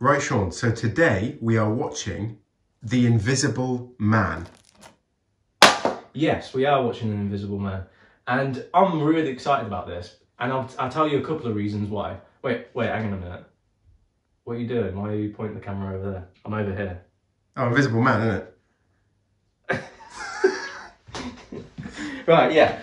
Right, Sean, so today we are watching The Invisible Man. Yes, we are watching The Invisible Man. And I'm really excited about this. And I'll tell you a couple of reasons why. Wait, hang on a minute. What are you doing? Why are you pointing the camera over there? I'm over here. Oh, Invisible Man, isn't it? Right, yeah.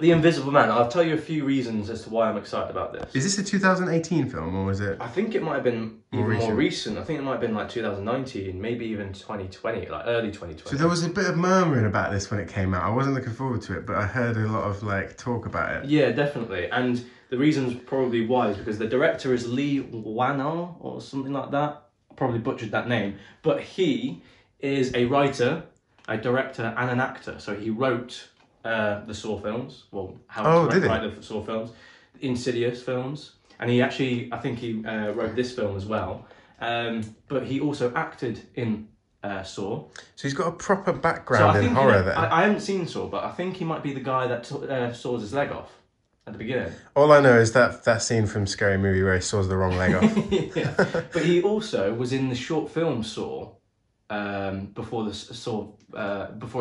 The Invisible Man. I'll tell you a few reasons as to why I'm excited about this. Is this a 2018 film or is it? I think it might have been even more recent. I think it might have been like 2019, maybe even 2020, like early 2020. So there was a bit of murmuring about this when it came out. I wasn't looking forward to it, but I heard a lot of like talk about it. Yeah, definitely. And the reasons probably why is because the director is Leigh Whannell or something like that. I probably butchered that name. But he is a writer, a director and an actor. So he wrote the Saw films. Well, how to write the Saw films. Insidious films. And he actually, I think he wrote this film as well. But he also acted in Saw. So he's got a proper background in horror there. I haven't seen Saw, but I think he might be the guy that saws his leg off at the beginning. All I know is that scene from Scary Movie where he saws the wrong leg off. Yeah. But he also was in the short film Saw before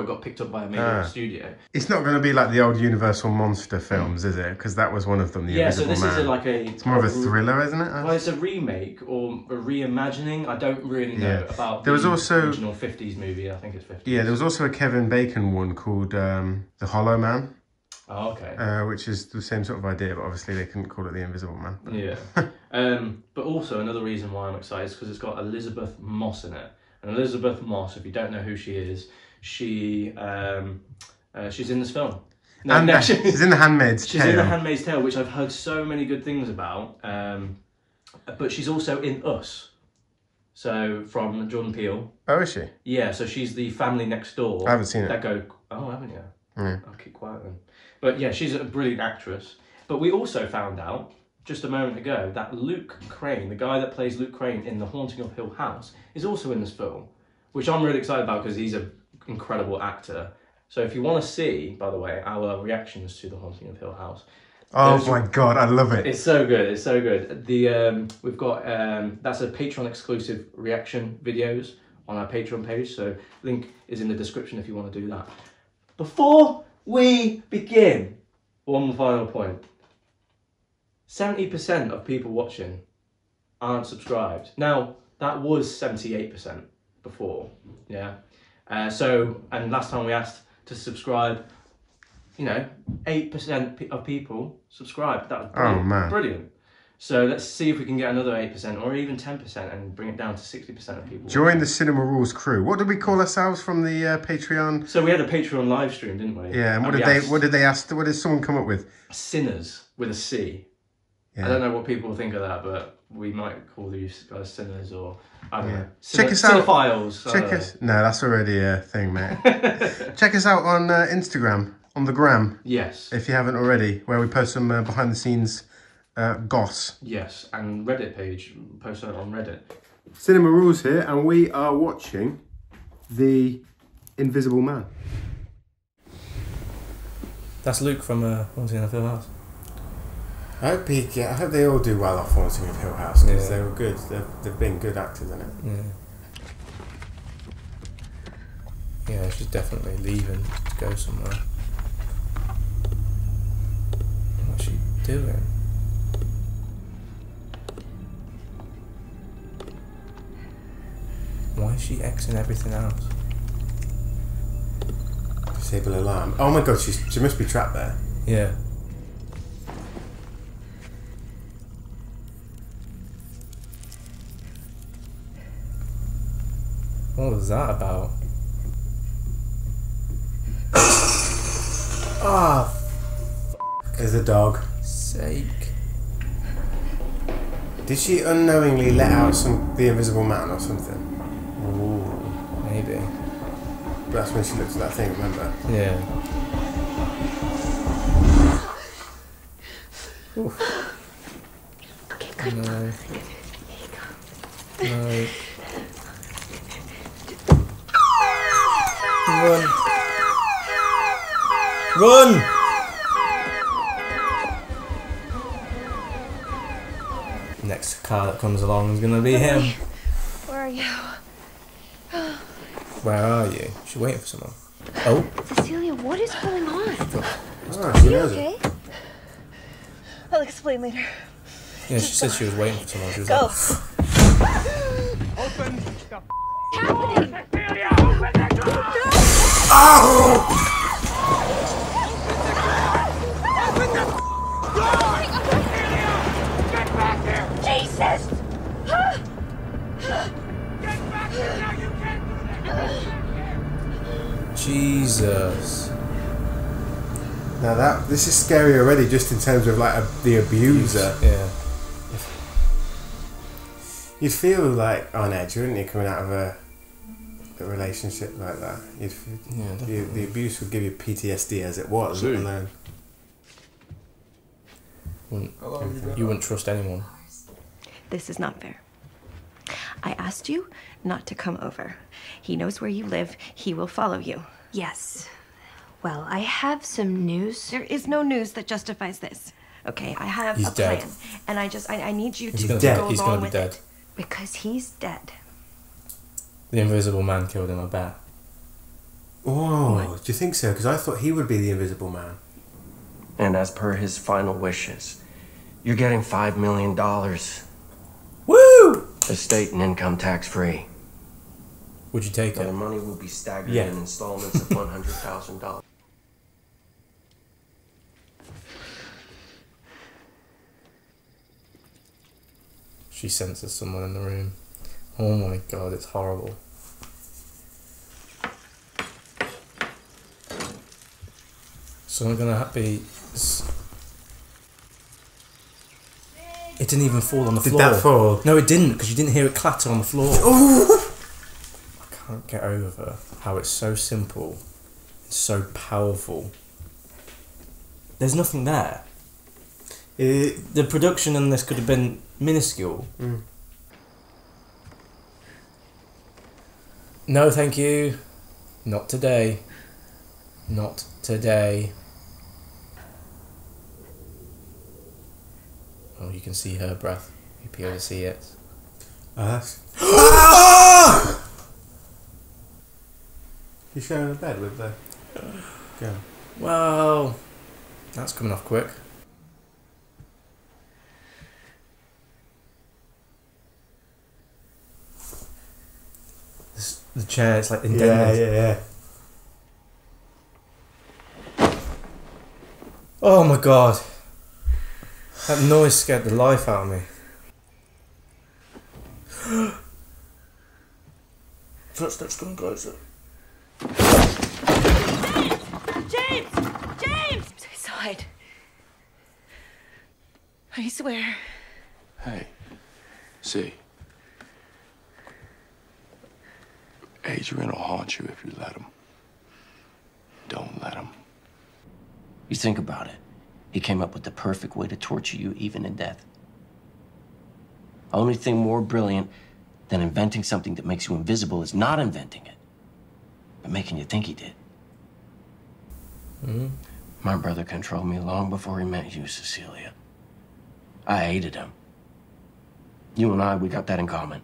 it got picked up by a major studio. It's not going to be like the old Universal monster films, is it? Because that was one of them. The Invisible Man. So this is it's more of a thriller, isn't it? Well, it's a remake or a reimagining. I don't really know about the original 50s movie. I think it's 50s. Yeah, there was also a Kevin Bacon one called The Hollow Man. Oh, okay. Which is the same sort of idea, but obviously they couldn't call it The Invisible Man. But. Yeah. But also another reason why I'm excited is because it's got Elizabeth Moss in it. And Elizabeth Moss, if you don't know who she is, she's in this film. She's in The Handmaid's Tale. She's in The Handmaid's Tale, which I've heard so many good things about. But she's also in Us. So, from Jordan Peele. Oh, is she? Yeah, so she's the family next door. I haven't seen it. Oh, haven't you? Mm. I'll keep quiet then. But yeah, she's a brilliant actress. But we also found out, just a moment ago, that Luke Crane, the guy that plays Luke Crane in The Haunting of Hill House, is also in this film, which I'm really excited about because he's an incredible actor. So if you want to see, by the way, our reactions to The Haunting of Hill House. Oh my God, I love it. It's so good, it's so good. We've got, that's a Patreon exclusive reaction videos on our Patreon page, so link is in the description if you want to do that. Before we begin, one final point. 70% of people watching aren't subscribed. Now, that was 78% before, yeah? And last time we asked to subscribe, 8% of people subscribed. That was brilliant. Oh, man. Brilliant. So let's see if we can get another 8% or even 10% and bring it down to 60% of people. Join the Cinema Rules crew. What did we call ourselves from the Patreon? So we had a Patreon live stream, didn't we? Yeah, and what did they ask? What did someone come up with? Sinners with a C. Yeah. I don't know what people think of that, but we might call these guys sinners or I don't know. Check us out. Cinephiles. No, that's already a thing, mate. Check us out on Instagram, on the gram. Yes. If you haven't already, where we post some behind the scenes goss. Yes, and Reddit page, post it on Reddit. Cinema Rules here, and we are watching The Invisible Man. That's Luke from Haunting of Hill House. I hope they all do well off Haunting of Hill House because they were good. They've been good actors in it. Yeah, she's definitely leaving to go somewhere. What's she doing? Why is she Xing everything else? Disable alarm. Oh my God, she must be trapped there. Yeah. What was that about? Ah, there's a dog. Sake. Did she unknowingly let out the Invisible Man or something? Ooh, maybe. But that's when she looked at that thing, remember? Yeah. Oof. Okay, good. No. No. Run! Run! Next car that comes along is gonna be him. Where are you? Where are you? She's waiting for someone. Oh. Cecilia, what is going on? Oh, Are you okay? I'll explain later. Yeah, she said she was waiting for someone. She was Go. like, Open the happening? Cecilia, open the door! Open the door! Cecilia, get back here! Jesus! Get back here now! You can't do that! Jesus. Now this is scary already, just in terms of like the abuser. Yeah. You'd feel like on edge, wouldn't you, coming out of a relationship like that? The abuse would give you PTSD as it was. And then You wouldn't trust anyone. This is not fair. I asked you not to come over. He knows where you live. He will follow you. Yes. Well, I have some news. There is no news that justifies this. Okay, I have He's a plan. dead. And I need you He's to gonna go He's along gonna be with dead. it. Because he's dead. The Invisible Man killed him, I bet. oh, do you think so? Because I thought he would be the Invisible Man. And as per his final wishes, you're getting $5 million. Woo! Estate and income tax free. Would you take Now, it? the money will be staggered Yeah. in installments of $100,000. She senses someone in the room. Oh my god, it's horrible. So I'm gonna be. It didn't even fall on the floor. Did that fall? No, it didn't, because you didn't hear it clatter on the floor. I can't get over how it's so simple, it's so powerful. There's nothing there. The production on this could have been minuscule. No, thank you. Not today. Not today. Oh, you can see her breath. You'll be able to see it. She's sharing a bed with the girl. Well, that's coming off quick. The chair, it's like indented. Yeah. Oh my god. That noise scared the life out of me. Footsteps coming closer. James! James! I saw it. I swear. Hey, see. Adrian will haunt you if you let him. Don't let him. You think about it. He came up with the perfect way to torture you even in death. Only thing more brilliant than inventing something that makes you invisible is not inventing it, but making you think he did. My brother controlled me long before he met you, Cecilia. I hated him. You and I, we got that in common.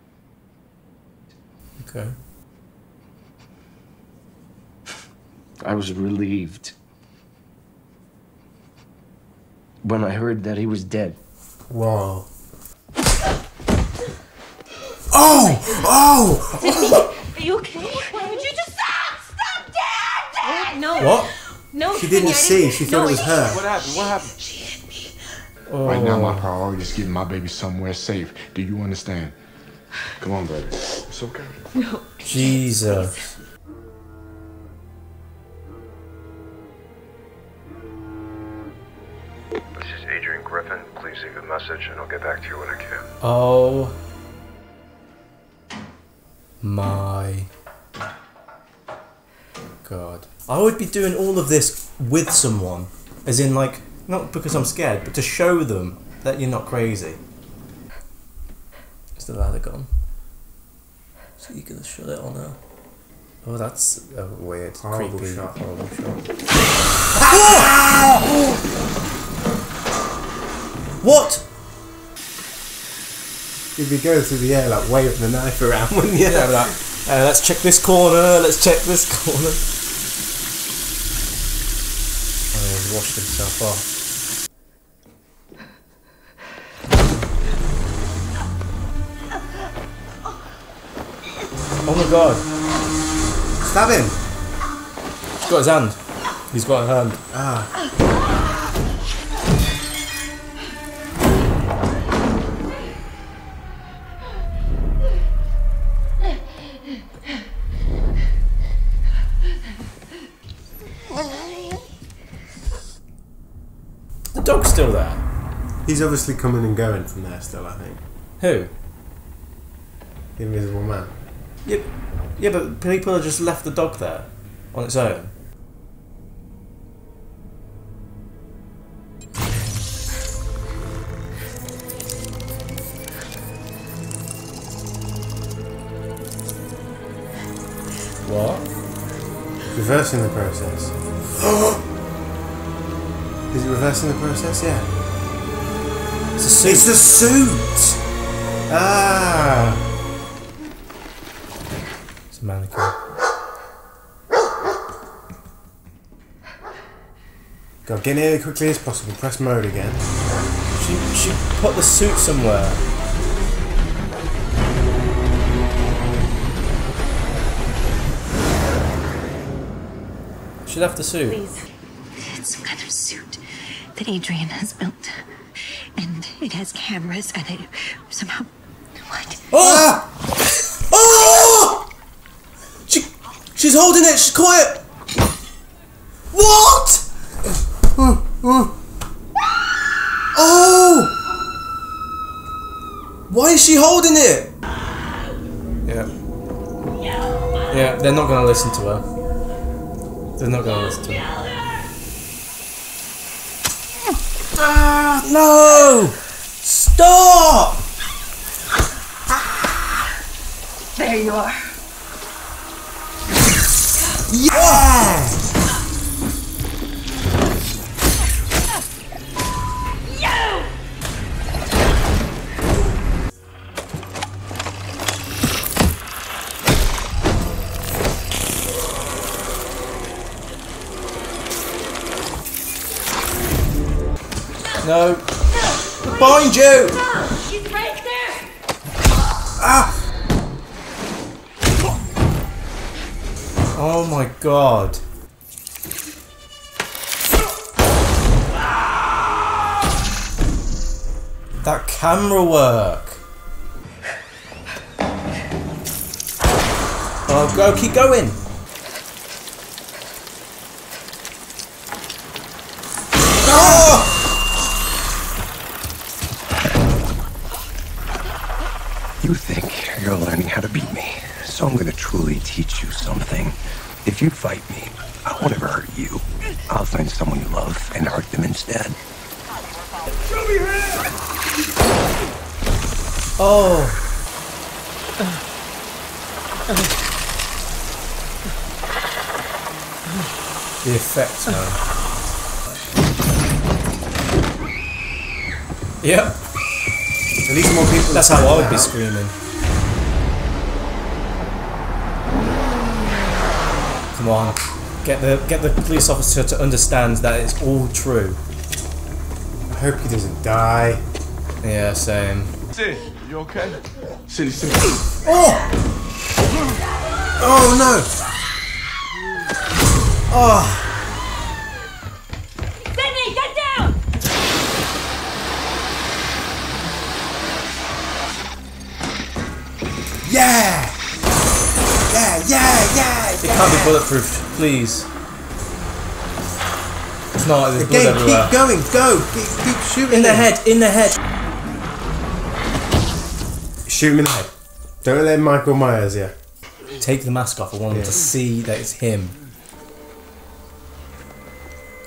Okay. I was relieved when I heard that he was dead. Whoa. Oh! Are you okay? Would you just stop? Stop, Dad! No. What? No. She didn't see. She thought it was her. What happened? What happened? She hit me. Right now, my priority is getting my baby somewhere safe. Do you understand? Come on, baby. It's okay. No. Jesus. This is Adrian Griffin. Please leave a message and I'll get back to you when I can. Oh my god. I would be doing all of this with someone. As in, like, not because I'm scared, but to show them that you're not crazy. Is the ladder gone? So you're gonna shut it on her? Oh, that's a weird, Horrible creepy, shot. horrible shot. What? You'd be going through the air like waving the knife around, wouldn't you? Yeah, like, let's check this corner, let's check this corner. Oh, he's washed himself off. Oh my god. Stab him! He's got his hand. He's got a hand. Ah. The dog's still there. He's obviously coming and going from there still, I think. Who? The Invisible Man. Yeah, but people have just left the dog there on its own. What? Reversing the process. Is it reversing the process? Yeah. It's a suit. It's the suit! Ah! It's a mannequin. Go, get in here as quickly as possible. Press mode again. She put the suit somewhere. She left the suit. Please. It's some kind of suit that Adrian has built. And it has cameras and it somehow... What? Oh! Oh! She's holding it. She's quiet. What? Oh! Why is she holding it? Yeah. Yeah, they're not going to listen to her. They're not going to listen to her. Ah, no! Stop! There you are. Yeah! No. Behind you! She's right there! Ah! Oh my god. That camera work. Oh, go, keep going. Oh! You think you're learning how to beat me, so I'm gonna truly teach you something. If you fight me, I won't ever hurt you. I'll find someone you love and hurt them instead. Show me here! Oh. The effects, man. Yep. At least more people. That's how I would be screaming. Come on, get the police officer to understand that it's all true. I hope he doesn't die. Yeah, same. Sid, you okay? Sid. Oh! Oh no! Oh! Sydney, get down! Yeah! Yeah! It can't be bulletproof, please. It's not. There's blood everywhere. Keep going, go! Keep shooting. In the head, in the head. Shoot him in the head. Don't let Michael Myers, yeah. Take the mask off. I want them to see that it's him.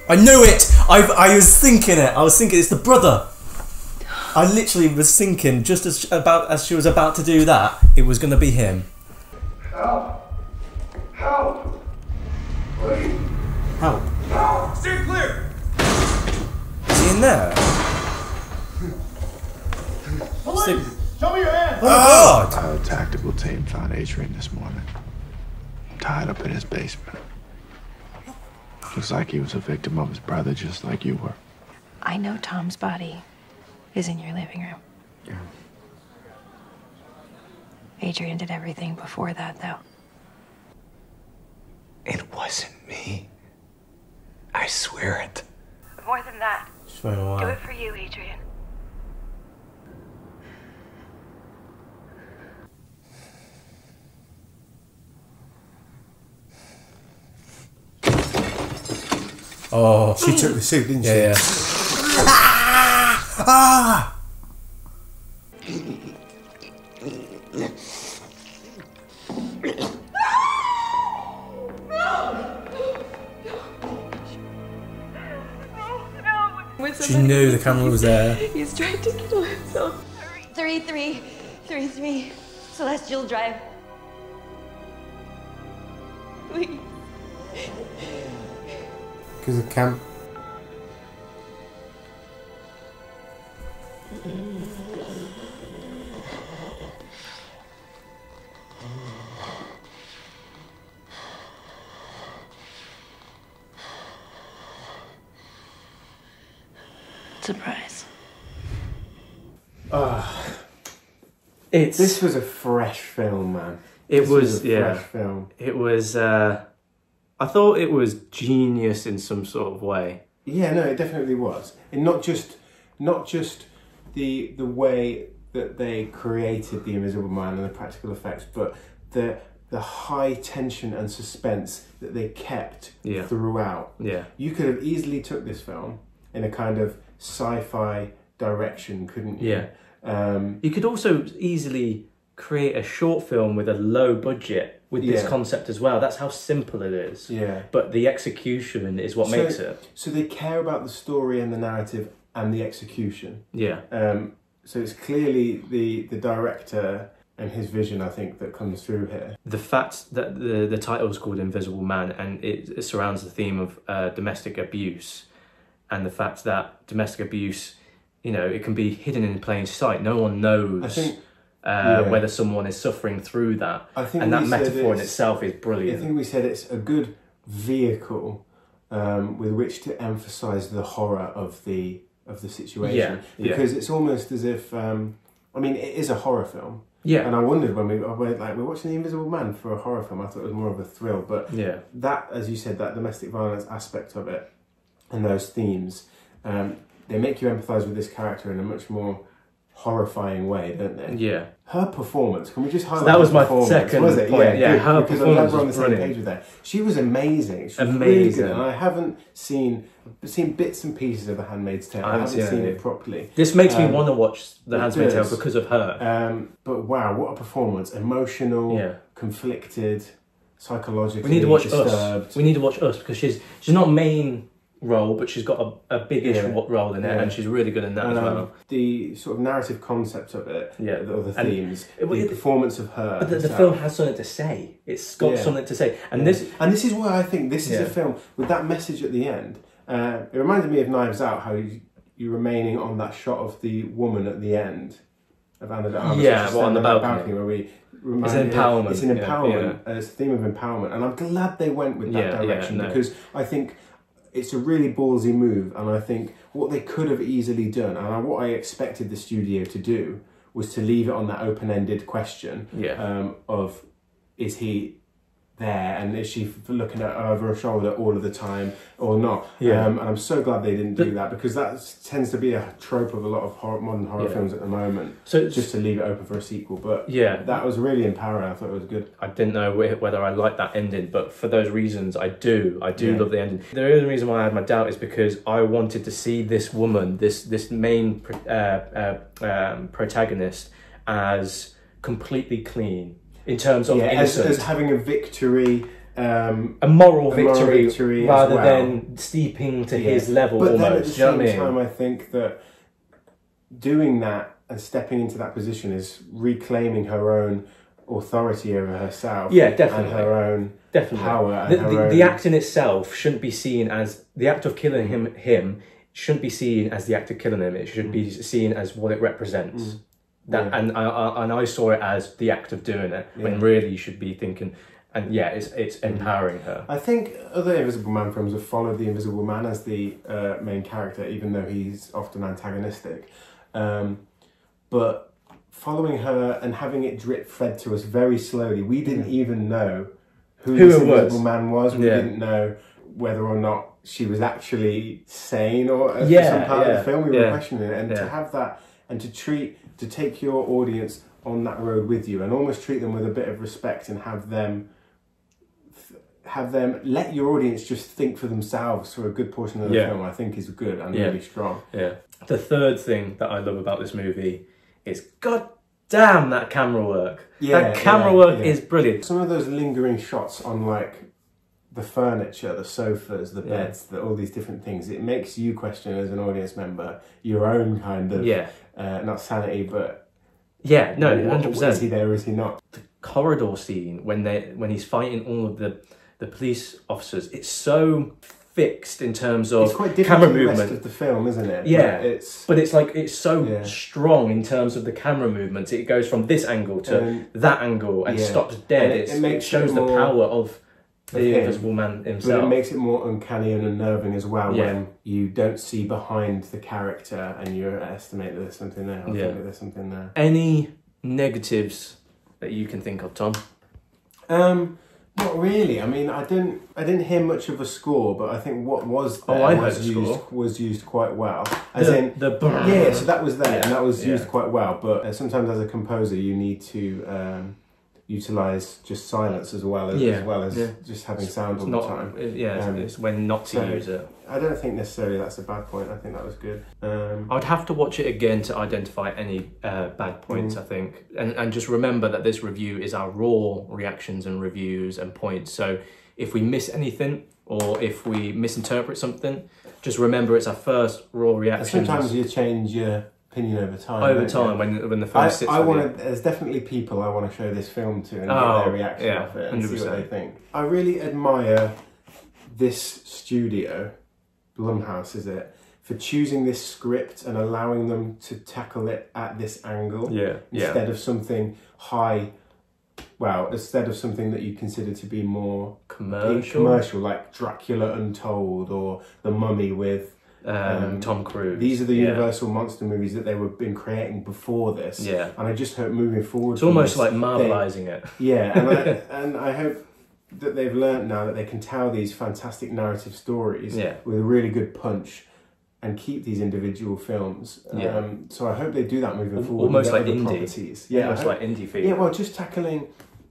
I knew it! I was thinking it. I was thinking it's the brother. I literally was thinking just as she was about to do that, it was going to be him. Help! Help! Please! Help. Help! Stay clear! Is he in there? Police! Show Cover your hands! Oh, God! Our tactical team found Adrian this morning, tied up in his basement. Looks like he was a victim of his brother, just like you were. I know Tom's body is in your living room. Yeah. Adrian did everything before that, though. It wasn't me. I swear it. More than that. It's been a while. Do it for you, Adrian. Oh, She took the suit, didn't she? yeah. Ah! She knew the camera was there. He's trying to kill himself. 3333 Celestial Drive. Please. Because of camp. Surprise. This was a fresh film, man. It This was, a yeah. fresh film. It was. I thought it was genius in some sort of way. Yeah, no, it definitely was. And not just the way that they created the Invisible Man and the practical effects, but the high tension and suspense that they kept throughout. Yeah. You could have easily took this film in a kind of sci-fi direction, couldn't you? Yeah. You could also easily create a short film with a low budget with this concept as well. That's how simple it is. Yeah. But the execution is what makes it. So they care about the story and the narrative and the execution. Yeah. So it's clearly the director and his vision, I think, that comes through here. The fact that the title is called Invisible Man and it surrounds the theme of domestic abuse, and the fact that domestic abuse, you know, it can be hidden in plain sight. No one knows. I think, whether someone is suffering through that. And that metaphor in itself is brilliant. I think we said it's a good vehicle with which to emphasise the horror of the situation. Because it's almost as if, I mean, it is a horror film. Yeah. And I wondered when we're watching The Invisible Man for a horror film, I thought it was more of a thrill. But that, as you said, that domestic violence aspect of it and those themes, they make you empathise with this character in a much more horrifying way, don't they? Yeah. Her performance, can we just highlight that was my performance? second was it? point. Yeah, good, her because performance we're on the was same brilliant. page with that. She was amazing. She was Amazing. really good, and I haven't seen bits and pieces of The Handmaid's Tale. I haven't seen it properly. This makes me want to watch The Handmaid's Tale because of her. But wow, what a performance! Emotional, conflicted, psychologically We need to watch disturbed. Us. We need to watch Us because she's not main role, but she's got a big-ish role in it, and she's really good in that as well. The sort of narrative concept of it, the themes, the performance of her. But the film has something to say. It's got something to say, and this is why I think this is a film with that message at the end. It reminded me of Knives Out, how you remaining on that shot of the woman at the end of Anna de Armas. On the balcony where we. It's an empowerment. It's an empowerment. It's a theme of empowerment, and I'm glad they went with that direction because I think it's a really ballsy move, and I think what they could have easily done, and what I expected the studio to do, was to leave it on that open-ended question of, is he there, and is she looking over her shoulder all of the time or not? And I'm so glad they didn't do that, because that tends to be a trope of a lot of modern horror films at the moment. So just to leave it open for a sequel, but that was really empowering. I thought it was good. I didn't know whether I liked that ending, but for those reasons, I do love the ending. The only reason why I had my doubt is because I wanted to see this woman, this main protagonist, as completely clean. In terms of innocence. As having a victory, a moral victory rather than steeping to his level. But almost. then at the same time, I think that doing that and stepping into that position is reclaiming her own authority over herself. Yeah, definitely. And her own power. And the act in itself shouldn't be seen as the act of killing him shouldn't be seen as the act of killing him. It should be seen as what it represents. That and I saw it as the act of doing it, when really you should be thinking. And it's empowering her. I think other Invisible Man films have followed the Invisible Man as the main character, even though he's often antagonistic. But following her and having it drip-fed to us very slowly, we didn't even know who this Invisible Man was. We didn't know whether or not she was actually sane or for some part of the film. We were questioning it. And to have that, and to take your audience on that road with you and almost treat them with a bit of respect and have them let your audience just think for themselves for a good portion of the film, I think is good and really strong. Yeah. The third thing that I love about this movie is, god damn, that camera work. That camera work is brilliant. Some of those lingering shots on like the furniture, the sofas, the beds, all these different things, it makes you question as an audience member your own kind of not sanity, but 100%. Is he there or is he not? The corridor scene when he's fighting all of the police officers, it's so fixed in terms of it's quite different camera to the movement. rest of the film, isn't it? But it's so strong in terms of the camera movements. It goes from this angle to that angle and stops dead. And it shows the power of the Invisible Man himself. But it makes it more uncanny and unnerving as well when you don't see behind the character and you estimate that there's something there. Think that there's something there. Any negatives that you can think of, Tom? Not really. I mean, I didn't hear much of a score, but I think what was there was used quite well. So that was there and that was used quite well. But sometimes as a composer, you need to utilize just silence as well as just having sound all the time. It's when not to use it. I don't think necessarily that's a bad point. I think that was good. I'd have to watch it again to identify any bad points, I think. And just remember that this review is our raw reactions and reviews and points. So if we miss anything or if we misinterpret something, just remember it's our first raw reaction. Sometimes you change your opinion over time. When the film sits with you. There's definitely people I want to show this film to and get their reaction off it and 100%. See what they think. I really admire this studio, Blumhouse is it, for choosing this script and allowing them to tackle it at this angle instead of something instead of something that you consider to be more commercial like Dracula Untold or The Mummy with Tom Cruise. These are the Universal monster movies that they were been creating before this. And I just hope moving forward it's almost like Marvelising it. And I hope that they've learnt now that they can tell these fantastic narrative stories with a really good punch and keep these individual films. So I hope they do that moving forward. Almost like indie. Properties. Almost like indie feel. Yeah, well, just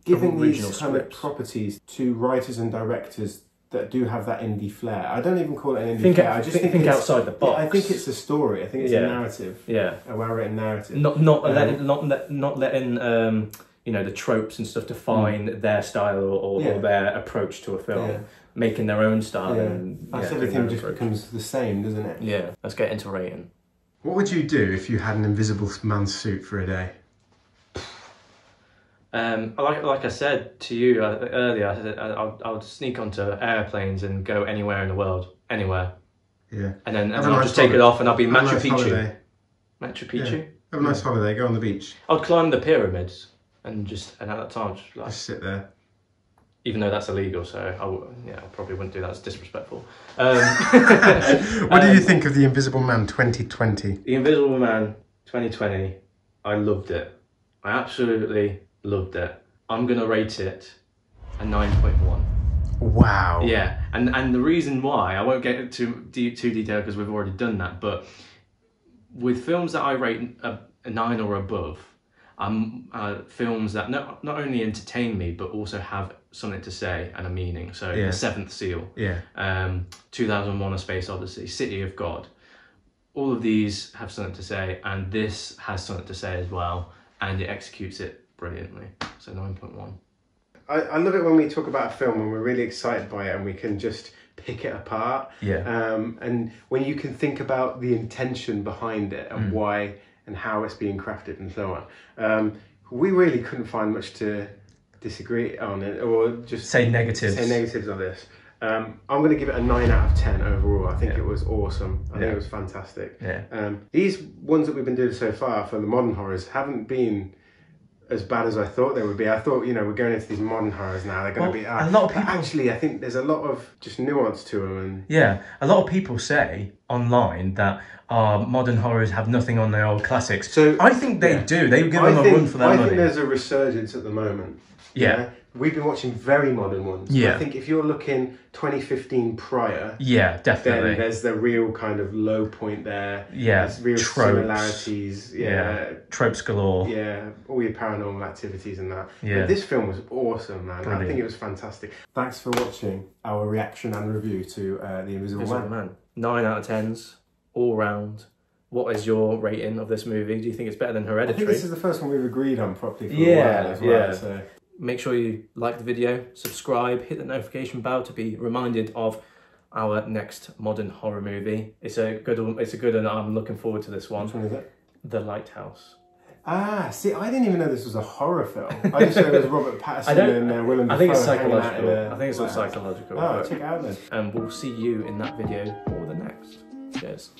giving these kind of properties to writers and directors that do have that indie flair. I don't even call it an indie flair. I just think outside the box. I think it's a story. I think it's a narrative. A well-written narrative. Not letting the tropes and stuff define their style or their approach to a film. Making their own style. Everything just becomes the same, doesn't it? Yeah. Let's get into rating. What would you do if you had an Invisible Man suit for a day? Like I said to you earlier, I said I would sneak onto airplanes and go anywhere in the world, anywhere. Yeah. And then I'll just take it off and I'll be Machu Picchu. Machu Picchu. Yeah. Have a nice holiday. Go on the beach. I'd climb the pyramids and at that time just sit there. Even though that's illegal, so I probably wouldn't do that. It's disrespectful. What do you think of The Invisible Man 2020? The Invisible Man 2020. I loved it. I absolutely loved it. I'm gonna rate it a 9.1. Wow. Yeah, and the reason why, I won't get into too detailed because we've already done that, but with films that I rate a 9 or above, films that not only entertain me but also have something to say and a meaning. So The Seventh Seal, 2001: A Space Odyssey, City of God, all of these have something to say, and this has something to say as well, and it executes it brilliantly. So 9.1. I love it when we talk about a film and we're really excited by it and we can just pick it apart. And when you can think about the intention behind it and why and how it's being crafted and so on. We really couldn't find much to disagree on it or just say negatives on this. I'm going to give it a 9 out of 10 overall. I think it was awesome. I think it was fantastic. Yeah. These ones that we've been doing so far for the modern horrors haven't been as bad as I thought they would be. I thought, we're going into these modern horrors now. They're going to be... a lot of people... Actually, I think there's a lot of just nuance to them. And yeah, a lot of people say online that modern horrors have nothing on their old classics. So I think they do. They give them a run for their money. I think there's a resurgence at the moment. Yeah. We've been watching very modern ones. Yeah. I think if you're looking 2015 prior... Yeah, definitely. Then there's the real kind of low point there. Yeah, there's real tropes. Similarities. Yeah. Tropes galore. Yeah, all your paranormal activities and that. Yeah. But this film was awesome, man. Brilliant. I think it was fantastic. Thanks for watching our reaction and review to The Invisible Man. 9 out of 10s, all round. What is your rating of this movie? Do you think it's better than Hereditary? I think this is the first one we've agreed on properly for a while as well. Yeah. So. Make sure you like the video, subscribe, hit the notification bell to be reminded of our next modern horror movie. It's a good one. I'm looking forward to this one. Which one is it? The Lighthouse. Ah, see, I didn't even know this was a horror film. I just know there's Robert Pattinson and Willem Dafoe. I think it's psychological. I think it's all psychological. Oh, check it out then. And we'll see you in that video or the next. Cheers.